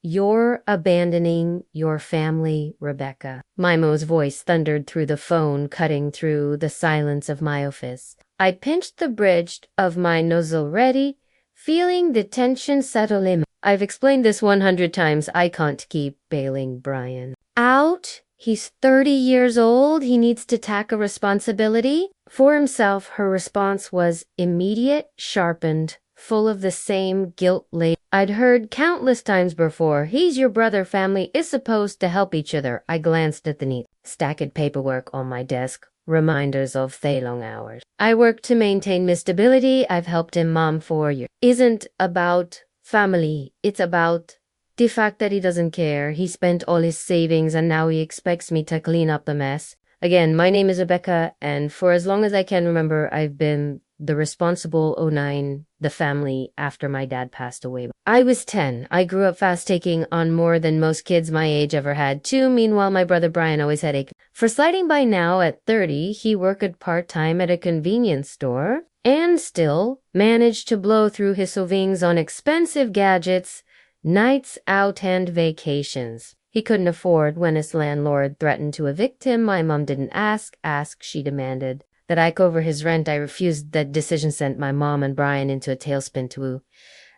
You're abandoning your family, Rebecca. Mimo's voice thundered through the phone, cutting through the silence of my office. I pinched the bridge of my nozzle ready, feeling the tension settle in. I've explained this 100 times. I can't keep bailing Brian out. He's 30 years old. He needs to tackle responsibility for himself. Her response was immediate, sharpened, full of the same guilt laden. I'd heard countless times before, he's your brother, family is supposed to help each other. I glanced at the neat, stacked paperwork on my desk, reminders of the long hours I worked to maintain my stability. I've helped him mom for years. Isn't about family, it's about the fact that he doesn't care. He spent all his savings and now he expects me to clean up the mess. Again, my name is Rebecca, and for as long as I can remember, I've been the responsible O9, the family, after my dad passed away. I was 10. I grew up fast, taking on more than most kids my age ever had to. Meanwhile, my brother Brian always had a for sliding by now at 30. He worked part-time at a convenience store and still managed to blow through his savings on expensive gadgets, nights out and vacations. He couldn't afford when his landlord threatened to evict him. My mom didn't ask, she demanded that I cover his rent. I refused. That decision sent my mom and Brian into a tailspin too.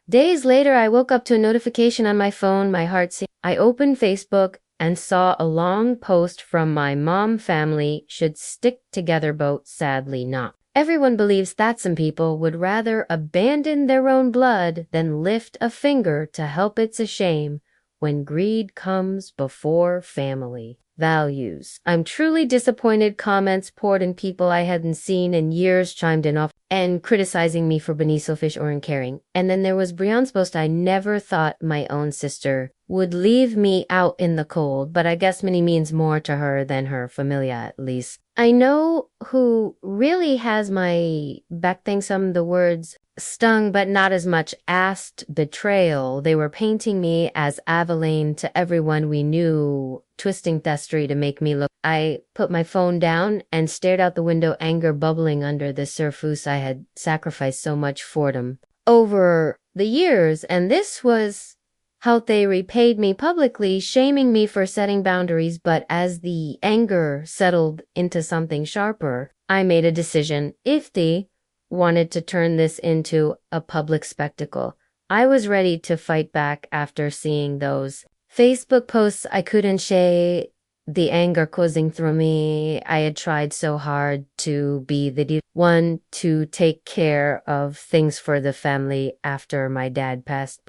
Days later, I woke up to a notification on my phone. My heart sank. I opened Facebook and saw a long post from my mom family should stick together boat. Sadly not. Everyone believes that some people would rather abandon their own blood than lift a finger to help. It's a shame when greed comes before family values. I'm truly disappointed. Comments poured in. People I hadn't seen in years chimed in off and criticizing me for being selfish or uncaring. And then there was Brianne's post. I never thought my own sister would leave me out in the cold, but I guess many means more to her than her familia, at least. I know who really has my back. Thanks. Some of the words stung, but not as much. Asked betrayal. They were painting me as Aveline to everyone we knew, twisting thestory to make me look. I put my phone down and stared out the window, anger bubbling under the surface. I had sacrificed so much for them over the years, and this was how they repaid me publicly, shaming me for setting boundaries. But as the anger settled into something sharper, I made a decision. If they wanted to turn this into a public spectacle, I was ready to fight back. After seeing those Facebook posts, I couldn't shake the anger coursing through me. I had tried so hard to be the one to take care of things for the family after my dad passed.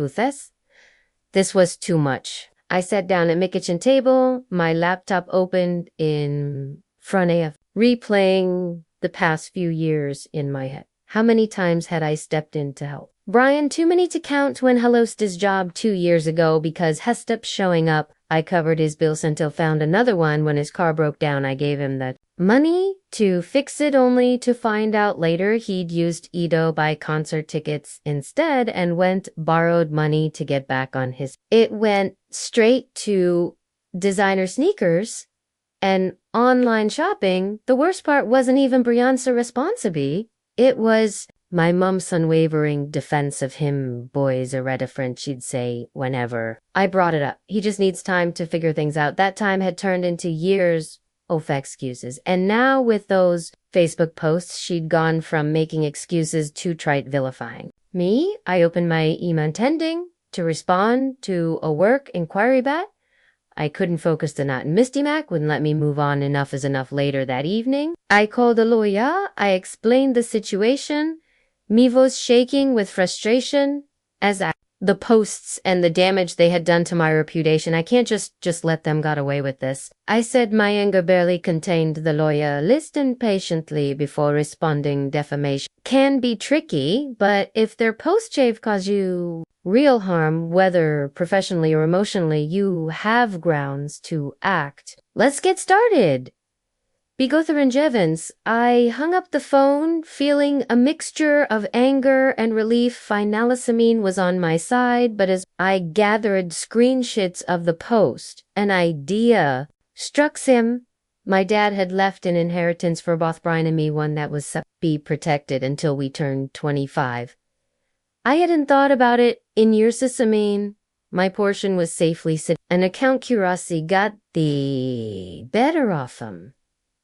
This was too much. I sat down at my kitchen table, my laptop opened in front of, replaying the past few years in my head. How many times had I stepped in to help Brian? Too many to count. When he lost his job 2 years ago because he stopped showing up, I covered his bills until found another one. When his car broke down, I gave him the money to fix it, only to find out later he'd used Edo buy concert tickets instead and went borrowed money to get back on his. It went straight to designer sneakers and online shopping. The worst part wasn't even Brian's responsibility. It was my mom's unwavering defense of him. Boys are a friend, she'd say whenever I brought it up. He just needs time to figure things out. That time had turned into years of excuses. And now with those Facebook posts, she'd gone from making excuses to trite vilifying me. I opened my email intending to respond to a work inquiry back. I couldn't focus. The knot. Misty Mac wouldn't let me move on. Enough is enough. Later that evening, I called a lawyer. I explained the situation. Me was shaking with frustration as the posts and the damage they had done to my reputation. I can't just let them get away with this. I said my anger barely contained. The lawyer listened patiently before responding. Defamation can be tricky, but if their post-shave cause you real harm, whether professionally or emotionally, you have grounds to act. Let's get started. Begother and Jevons. I hung up the phone, feeling a mixture of anger and relief. Phenalasamine was on my side, but as I gathered screenshots of the post, an idea struck him. My dad had left an inheritance for both Brian and me, one that was to be protected until we turned 25. I hadn't thought about it in years. I mean, My portion was safely sitting. An account curiosity got the better of him.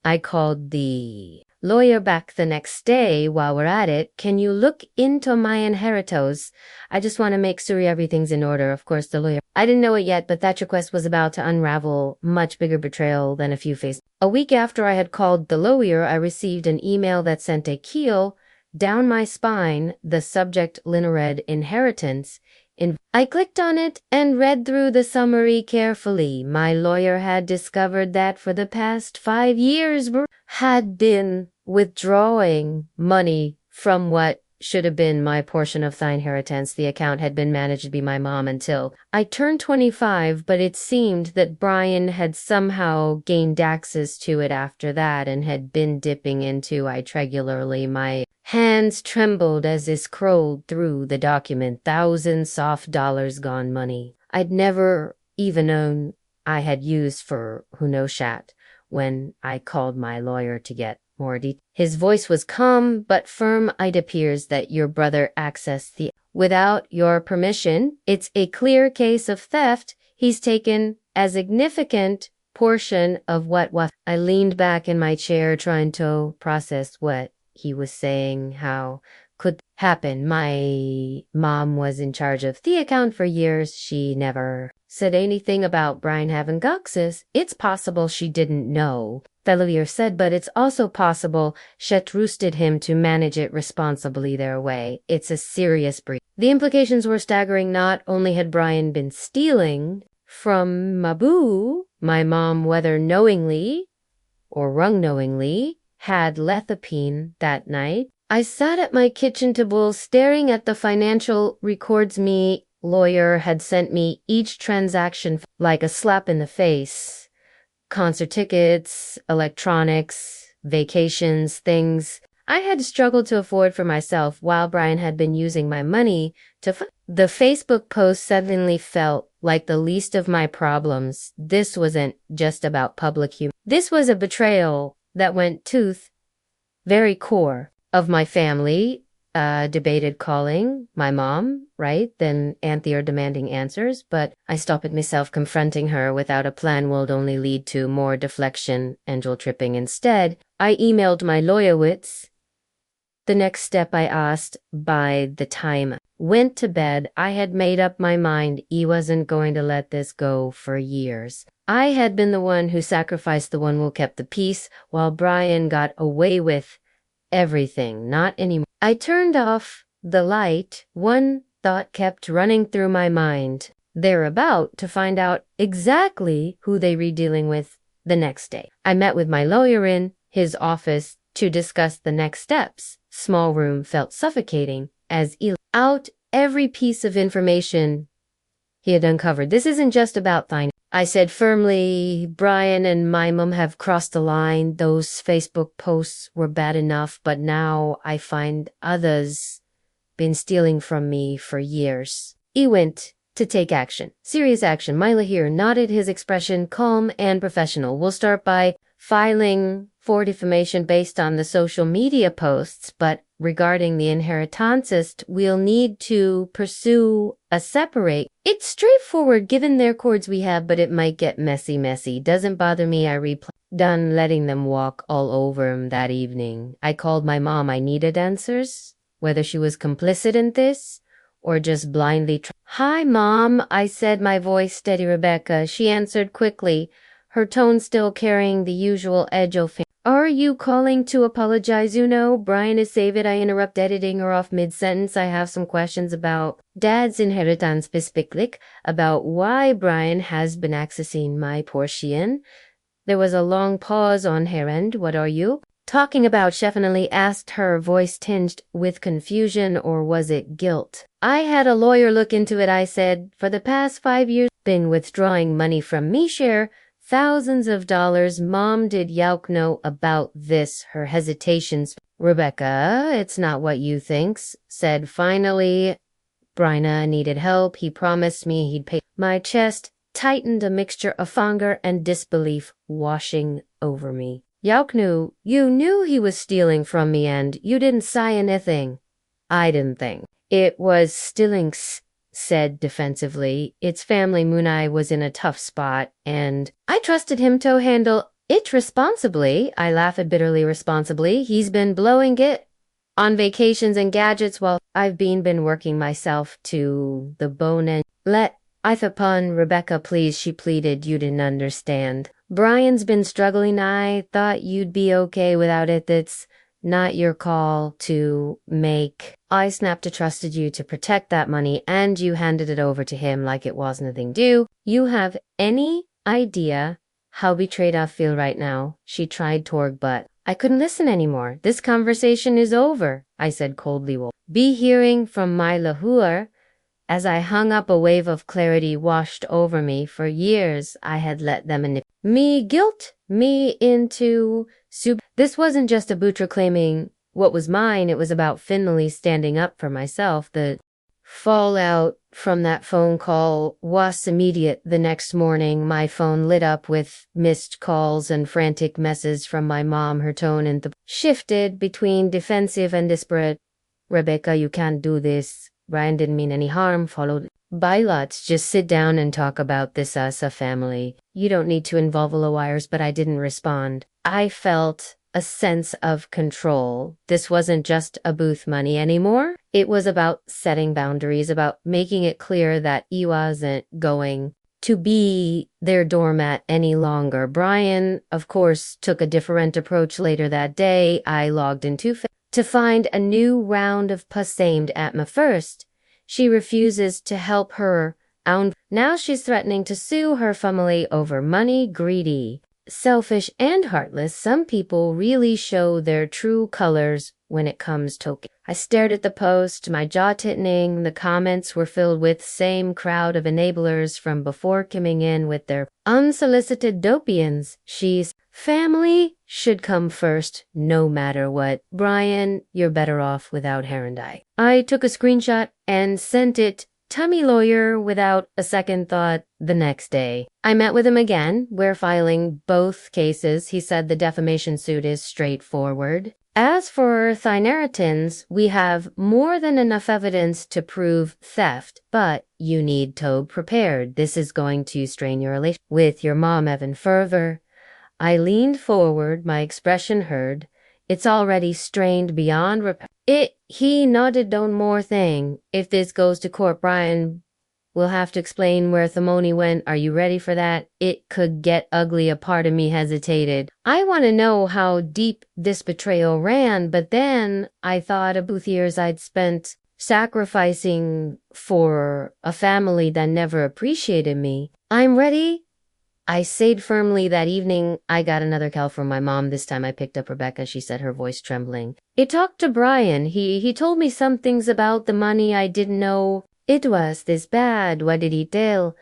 I called the lawyer back the next day. While we're at it, can you look into my inheritance? I just want to make sure everything's in order. Of course, the lawyer. I didn't know it yet, but that request was about to unravel much bigger betrayal than a few faces. A week after I had called the lawyer, I received an email that sent a chill down my spine. The subject read inheritance. I clicked on it and read through the summary carefully. My lawyer had discovered that for the past 5 years had been withdrawing money from what should have been my portion of the inheritance. The account had been managed to be my mom until I turned 25, but it seemed that Brian had somehow gained access to it after that and had been dipping into it regularly. My hands trembled as I scrolled through the document. Thousands soft dollars gone money I'd never even known I had used for who knows shat. When I called my lawyer to get more details, his voice was calm but firm. It appears that your brother accessed the without your permission. It's a clear case of theft. He's taken a significant portion of what was. I leaned back in my chair trying to process what he was saying. How could happen? My mom was in charge of the account for years. She never said anything about Brian having access. It's possible she didn't know, the lawyer said, but it's also possible she trusted him to manage it responsibly their way. It's a serious breach. The implications were staggering. Not only had Brian been stealing from Mabu, my mom, whether knowingly or unknowingly, had lethopene that night. I sat at my kitchen table staring at the financial records. Me lawyer had sent me each transaction like a slap in the face. Concert tickets, electronics, vacations, things I had struggled to afford for myself while Brian had been using my money to the Facebook post suddenly felt like the least of my problems. This wasn't just about public humor. This was a betrayal that went to the very core of my family. Debated calling my mom, right? Then Anthea demanding answers, but I stopped myself. Confronting her without a plan would only lead to more deflection and guilt tripping. Instead, I emailed my lawyer wits. The next step I asked. By the time I went to bed, I had made up my mind he wasn't going to let this go for years. I had been the one who sacrificed, the one who kept the peace, while Brian got away with everything. Not anymore. I turned off the light. One thought kept running through my mind. They're about to find out exactly who they were dealing with the next day. I met with my lawyer in his office to discuss the next steps. Small room felt suffocating as he out every piece of information he had uncovered. This isn't just about finance, I said firmly. Brian and my mom have crossed the line. Those Facebook posts were bad enough, but now I find others been stealing from me for years. He went to take action. Serious action. Mila here nodded, his expression calm and professional. We'll start by filing for defamation based on the social media posts, but regarding the inheritance, we'll need to pursue a separate. It's straightforward given their cords we have, but it might get messy. Doesn't bother me. I replied. Done letting them walk all over him that evening. I called my mom. I needed answers, whether she was complicit in this or just blindly. Hi, Mom, I said, my voice steady. Rebecca. She answered quickly, her tone still carrying the usual edge of. Are you calling to apologize? Brian is saved. I interrupt, editing her off mid-sentence. I have some questions about Dad's inheritance, specifically about why Brian has been accessing my portion. There was a long pause on her end. What are you talking about? She definitely asked, her voice tinged with confusion, or was it guilt? I had a lawyer look into it, I said. For the past 5 years, been withdrawing money from me share. Thousands of dollars. Mom, did Yauk know about this? Her hesitations. Rebecca, it's not what you think, said finally. Brian needed help. He promised me he'd pay. My chest tightened, a mixture of anger and disbelief washing over me. Yauk knew. You knew he was stealing from me and you didn't say anything. I didn't think. It was stealing. said defensively. It's family. Munai was in a tough spot, and I trusted him to handle it responsibly. I laughed bitterly. Responsibly. He's been blowing it on vacations and gadgets while I've been working myself to the bone and let Ithapun, Rebecca, please, she pleaded. You didn't understand. Brian's been struggling. I thought you'd be okay without it. That's not your call to make. I snapped. I trusted you to protect that money, and you handed it over to him like it was nothing due. You have any idea how betrayed I feel right now? She tried Torg, but I couldn't listen anymore. This conversation is over, I said coldly. Will be hearing from my Lahore. As I hung up, a wave of clarity washed over me. For years, I had let them guilt me into This wasn't just a Butra claiming what was mine. It was about finally standing up for myself. The fallout from that phone call was immediate. The next morning, my phone lit up with missed calls and frantic messages from my mom. Her tone and the shifted between defensive and desperate. Rebecca, you can't do this. Brian didn't mean any harm, followed by lots. Just sit down and talk about this as a family. You don't need to involve the wires, but I didn't respond. I felt a sense of control. This wasn't just a booth money anymore. It was about setting boundaries, about making it clear that he wasn't going to be their doormat any longer. Brian, of course, took a different approach later that day. I logged into to find a new round of pus aimed at me. First, she refuses to help her own. Now she's threatening to sue her family over money. Greedy, selfish, and heartless. Some people really show their true colors when it comes to. I stared at the post, my jaw tightening. The comments were filled with same crowd of enablers from before, coming in with their unsolicited dopians. She's family should come first, no matter what. Brian, you're better off without Herondai. I took a screenshot and sent it to my lawyer without a second thought. The next day, I met with him again. We're filing both cases. He said the defamation suit is straightforward. As for Thyneritans, we have more than enough evidence to prove theft, but you need to be prepared. This is going to strain your relation with your mom even further. I leaned forward, my expression hurt. It's already strained beyond repair. He nodded. Don't more thing. If this goes to court, Brian will have to explain where the money went. Are you ready for that? It could get ugly. A part of me hesitated. I want to know how deep this betrayal ran, but then I thought of both years I'd spent sacrificing for a family that never appreciated me. I'm ready, I said firmly. That evening, I got another call from my mom. This time I picked up Rebecca, she said, her voice trembling. It talked to Brian. He told me some things about the money I didn't know. It was this bad. What did he tell?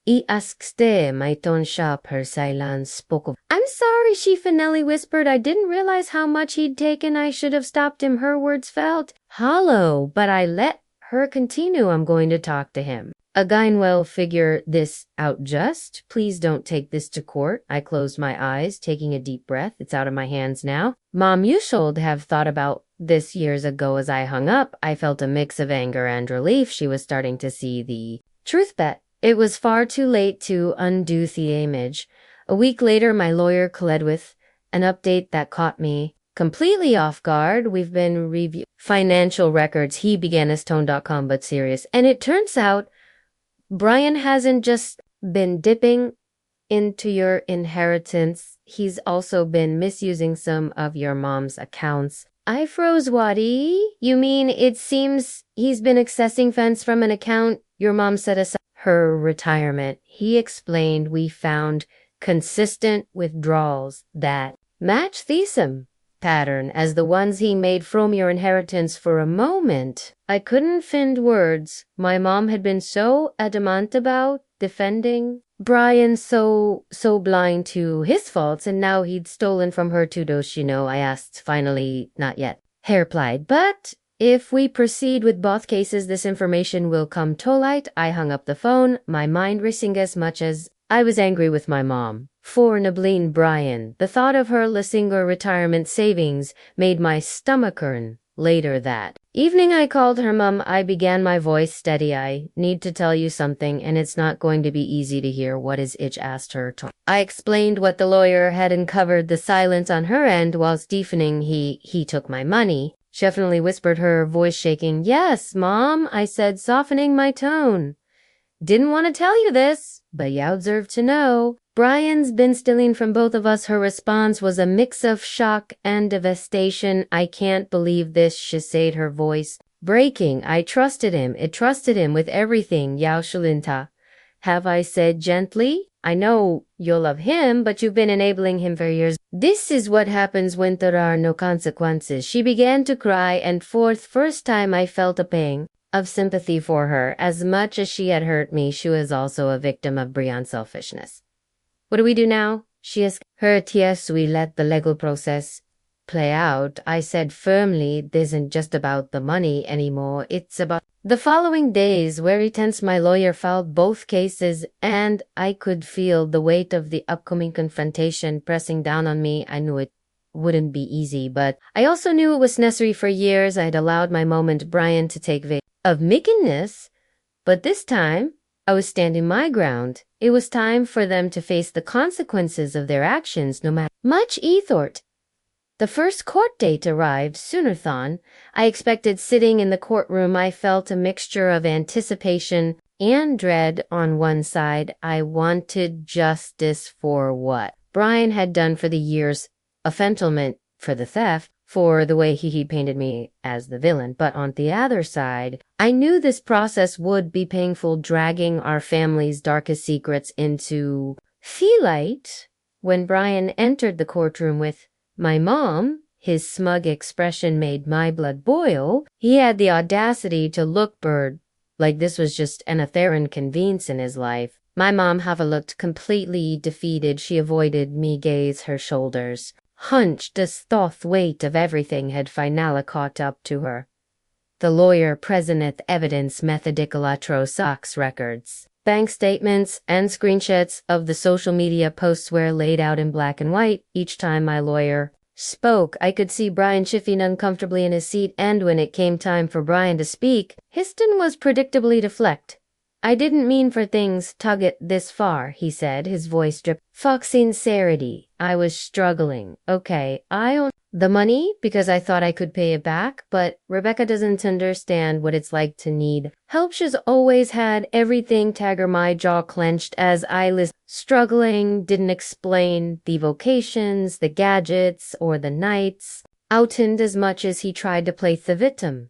He asked my tone sharp. Her silence spoke of. I'm sorry, she finally whispered. I didn't realize how much he'd taken. I should have stopped him. Her words felt hollow, but I let her continue. I'm going to talk to him. Again, will figure this out. Just please don't take this to court. I closed my eyes, taking a deep breath. It's out of my hands now. Mom, you should have thought about this years ago. As I hung up, I felt a mix of anger and relief. She was starting to see the truth, but it was far too late to undo the image. A week later, my lawyer colled with an update that caught me completely off guard. We've been reviewing financial records. He began as tone.com, but serious. And it turns out Brian hasn't just been dipping into your inheritance. He's also been misusing some of your mom's accounts. I froze. Wadi? You mean it seems he's been accessing funds from an account your mom set aside her retirement? He explained. We found consistent withdrawals that match the same pattern as the ones he made from your inheritance. For a moment, I couldn't find words. My mom had been so adamant about defending Brian, so blind to his faults, and now he'd stolen from her too. Does she know? I asked. Finally, not yet, he replied. But if we proceed with both cases, this information will come to light. I hung up the phone, my mind racing as much as I was angry with my mom for nibbling Brian. The thought of her listening or retirement savings made my stomach turn. Later that Evening, I called her mum. I began, my voice steady. I need to tell you something, and it's not going to be easy to hear. What is it? Asked her. I explained what the lawyer had uncovered. The silence on her end was deafening. He took my money. She definitely whispered, her voice shaking. Yes, Mom, I said, softening my tone. Didn't want to tell you this, but you deserve to know. Brian's been stealing from both of us. Her response was a mix of shock and devastation. I can't believe this, she said, her voice breaking. I trusted him. It trusted him with everything. Yao Shalinta. Have I said gently? I know you'll love him, but you've been enabling him for years. This is what happens when there are no consequences. She began to cry, and for the first time I felt a pang of sympathy for her. As much as she had hurt me, she was also a victim of Brian's selfishness. What do we do now? She asked. Her yes, we let the legal process play out. I said firmly, this isn't just about the money anymore, it's about... The following days, very tense, my lawyer filed both cases, and I could feel the weight of the upcoming confrontation pressing down on me. I knew it wouldn't be easy, but I also knew it was necessary. For years, I'd allowed my moment, Brian, to take of meekness, but this time, I was standing my ground. It was time for them to face the consequences of their actions, no matter much ethort. The first court date arrived sooner than I expected. Sitting in the courtroom, I felt a mixture of anticipation and dread. On one side, I wanted justice for what Brian had done, for the years of entitlement, for the theft, for the way he painted me as the villain. But on the other side, I knew this process would be painful, dragging our family's darkest secrets into light. When Brian entered the courtroom with my mom, his smug expression made my blood boil. He had the audacity to look bird like this was just an inconvenience in his life. My mom, however, looked completely defeated. She avoided me gaze, her shoulders hunched as though the weight of everything had finally caught up to her. The lawyer presented evidence, methodical socks records, bank statements, and screenshots of the social media posts were laid out in black and white. Each time my lawyer spoke, I could see Brian shifting uncomfortably in his seat, and when it came time for Brian to speak, his tone was predictably deflect. I didn't mean for things to get this far, he said, his voice dripped with sincerity. I was struggling. Okay, I own the money because I thought I could pay it back, but Rebecca doesn't understand what it's like to need help. She's always had everything. Tagger, my jaw clenched as I listened. Struggling, didn't explain the vocations, the gadgets, or the nights outend as much as he tried to play the victim.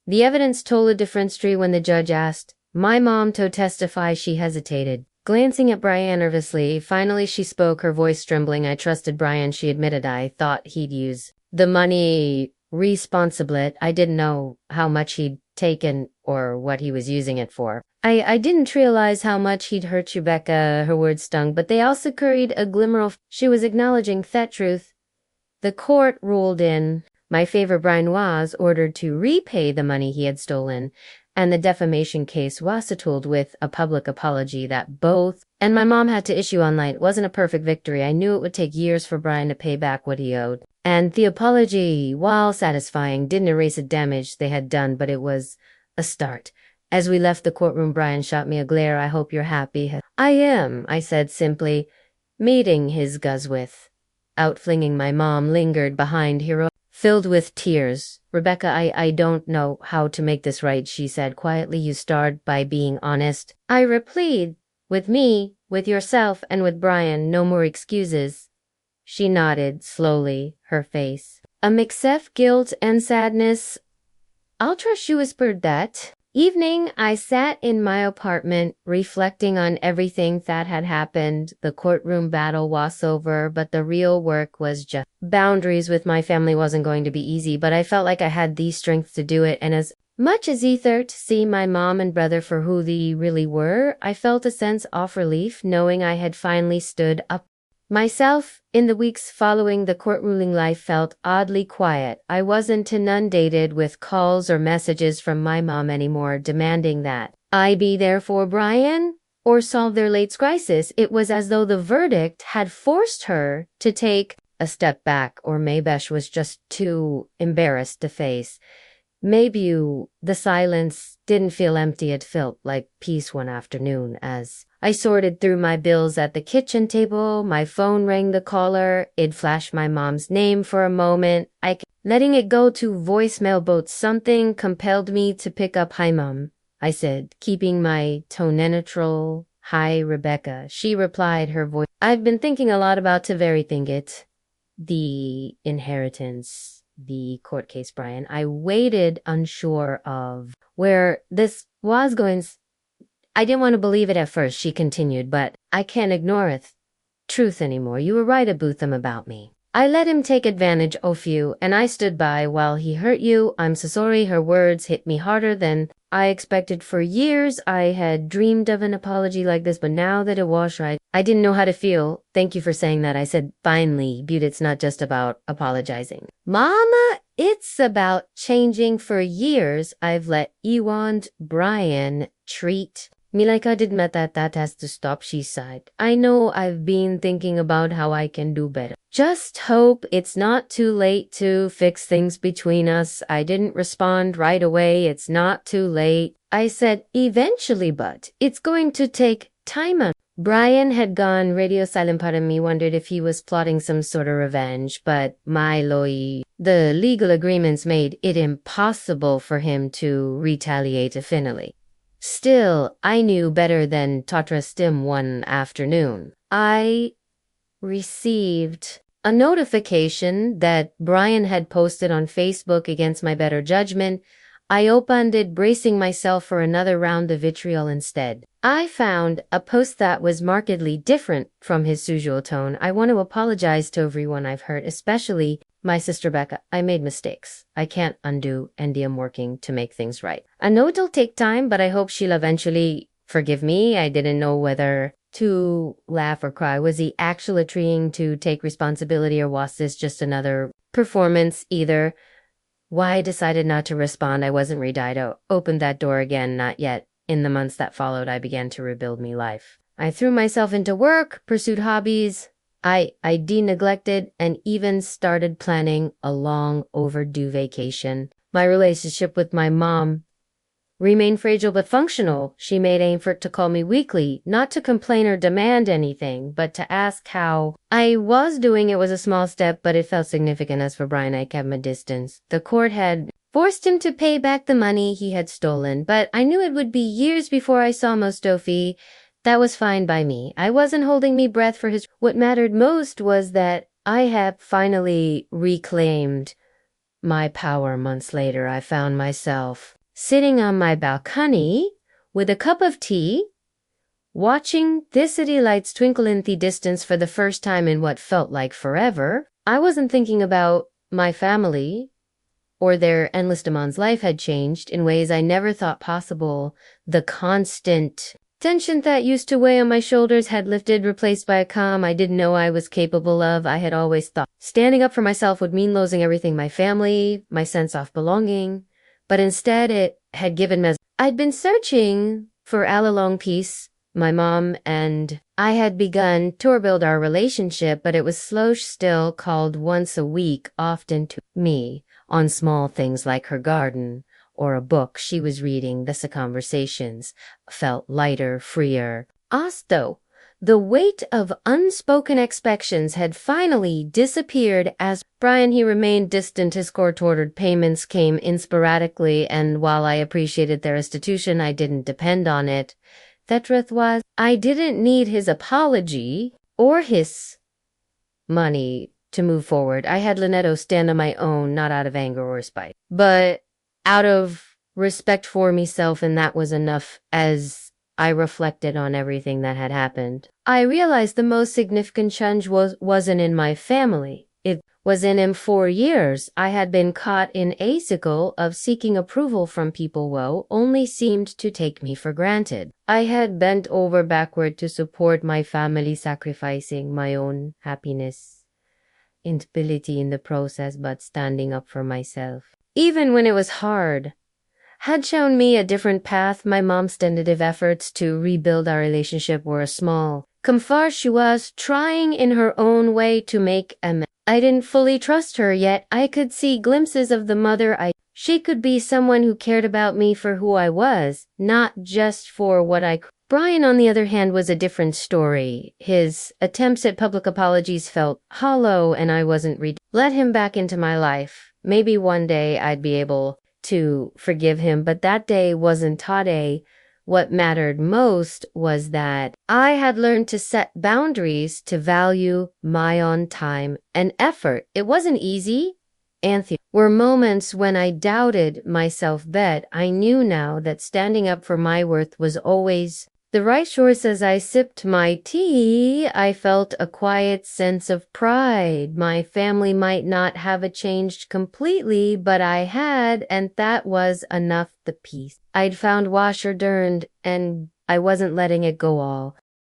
The evidence told a different story. When the judge asked my mom to testify, she hesitated, glancing at Brian nervously. Finally, she spoke, her voice trembling. I trusted Brian, she admitted. I thought he'd use the money responsibly. I didn't know how much he'd taken or what he was using it for. I didn't realize how much he'd hurt Rebecca. Her words stung, but they also carried a glimmer of she was acknowledging that truth. The court ruled in my favor. Brian was ordered to repay the money he had stolen, and the defamation case was settled with a public apology that both and my mom had to issue online. It wasn't a perfect victory. I knew it would take years for Brian to pay back what he owed, and the apology, while satisfying, didn't erase the damage they had done, but it was a start. As we left the courtroom, Brian shot me a glare. I hope you're happy. I am, I said simply, meeting his gaze with. Outflinging my mom lingered behind, hero filled with tears. Rebecca, I don't know how to make this right, she said quietly. You start by being honest, I replied. With me, with yourself, and with Brian. No more excuses. She nodded slowly, her face a mix of guilt and sadness. I'll trust, she whispered. That evening, I sat in my apartment, reflecting on everything that had happened. The courtroom battle was over, but the real work was just boundaries with my family wasn't going to be easy, but I felt like I had the strength to do it, and as much as either to see my mom and brother for who they really were, I felt a sense of relief, knowing I had finally stood up myself. In the weeks following the court ruling, life felt oddly quiet. I wasn't inundated with calls or messages from my mom anymore, demanding that I be there for Brian or solve their latest crisis. It was as though the verdict had forced her to take a step back, or maybe she was just too embarrassed to face The silence didn't feel empty. It felt like peace one afternoon as I sorted through my bills at the kitchen table. My phone rang the caller. It flashed my mom's name for a moment. Letting it go to voicemail, but something compelled me to pick up. "Hi, Mom," I said, keeping my tone neutral. "Hi, Rebecca," she replied, her voice. "I've been thinking a lot about the very thing the inheritance, the court case, Brian." I waited, unsure of where this was going. "I didn't want to believe it at first," she continued, "but I can't ignore it. Truth anymore. You were right about them about me. I let him take advantage of you, and I stood by while he hurt you. I'm so sorry." Her words hit me harder than I expected. For years, I had dreamed of an apology like this, but now that it was right, I didn't know how to feel. "Thank you for saying that," I said finally. "Beauty, it's not just about apologizing, Mama. It's about changing. For years, I've let Ewan, Brian, treat me like I did met that has to stop," she sighed. "I know I've been thinking about how I can do better. Just hope it's not too late to fix things between us." I didn't respond right away. "It's not too late," I said. "Eventually, but it's going to take time." Brian had gone radio silent. Part of me wondered if he was plotting some sort of revenge, but the legal agreements made it impossible for him to retaliate finally. Still, I knew better than to trust him. One afternoon, I received a notification that Brian had posted on Facebook against my better judgment. I opened it, bracing myself for another round of vitriol instead. I found a post that was markedly different from his usual tone. "I want to apologize to everyone I've hurt, especially my sister Becca. I made mistakes I can't undo, and I'm working to make things right. I know it'll take time, but I hope she'll eventually forgive me." I didn't know whether to laugh or cry. Was he actually trying to take responsibility, or was this just another performance? Either why, I decided not to respond. I wasn't ready to open that door again, not yet. In the months that followed, I began to rebuild my life. I threw myself into work, pursued hobbies I neglected, and even started planning a long overdue vacation. My relationship with my mom remained fragile but functional. She made an effort to call me weekly, not to complain or demand anything, but to ask how I was doing. It was a small step, but it felt significant. As for Brian, I kept my distance. The court had forced him to pay back the money he had stolen, but I knew it would be years before I saw Mostofi. That was fine by me. I wasn't holding me breath for his. What mattered most was that I had finally reclaimed my power. Months later, I found myself sitting on my balcony with a cup of tea, watching the city lights twinkle in the distance for the first time in what felt like forever. I wasn't thinking about my family or their endless demands. Life had changed in ways I never thought possible. The constant tension that used to weigh on my shoulders had lifted, replaced by a calm I didn't know I was capable of. I had always thought standing up for myself would mean losing everything, my family, my sense of belonging. But instead, it had given me. I'd been searching for all along peace. My mom and I had begun to rebuild our relationship, but it was slow. Still called once a week, often to me, on small things like her garden or a book she was reading. The conversations felt lighter, freer. Also, the weight of unspoken expectations had finally disappeared. As Brian, he remained distant. His court-ordered payments came in sporadically, and while I appreciated their restitution, I didn't depend on it. The truth was, I didn't need his apology or his money to move forward. I had Lynetto stand on my own, not out of anger or spite, but out of respect for myself, and that was enough. As I reflected on everything that had happened, I realized the most significant change wasn't in my family. It was in him. For years, I had been caught in a cycle of seeking approval from people who only seemed to take me for granted. I had bent over backward to support my family, sacrificing my own happiness, instability in the process, but standing up for myself, even when it was hard, had shown me a different path. My mom's tentative efforts to rebuild our relationship were a small comfort. She was trying in her own way to make amends. I didn't fully trust her, yet I could see glimpses of the mother She could be someone who cared about me for who I was, not just for what I could. Brian, on the other hand, was a different story. His attempts at public apologies felt hollow, and I wasn't ready. Let him back into my life. Maybe one day I'd be able to forgive him, but that day wasn't today. What mattered most was that I had learned to set boundaries, to value my own time and effort. It wasn't easy. Anthea, were moments when I doubted myself, but I knew now that standing up for my worth was always the right choice. As I sipped my tea, I felt a quiet sense of pride. My family might not have changed completely, but I had, and that was enough. The peace I'd found washer-turned, and I wasn't letting it go all.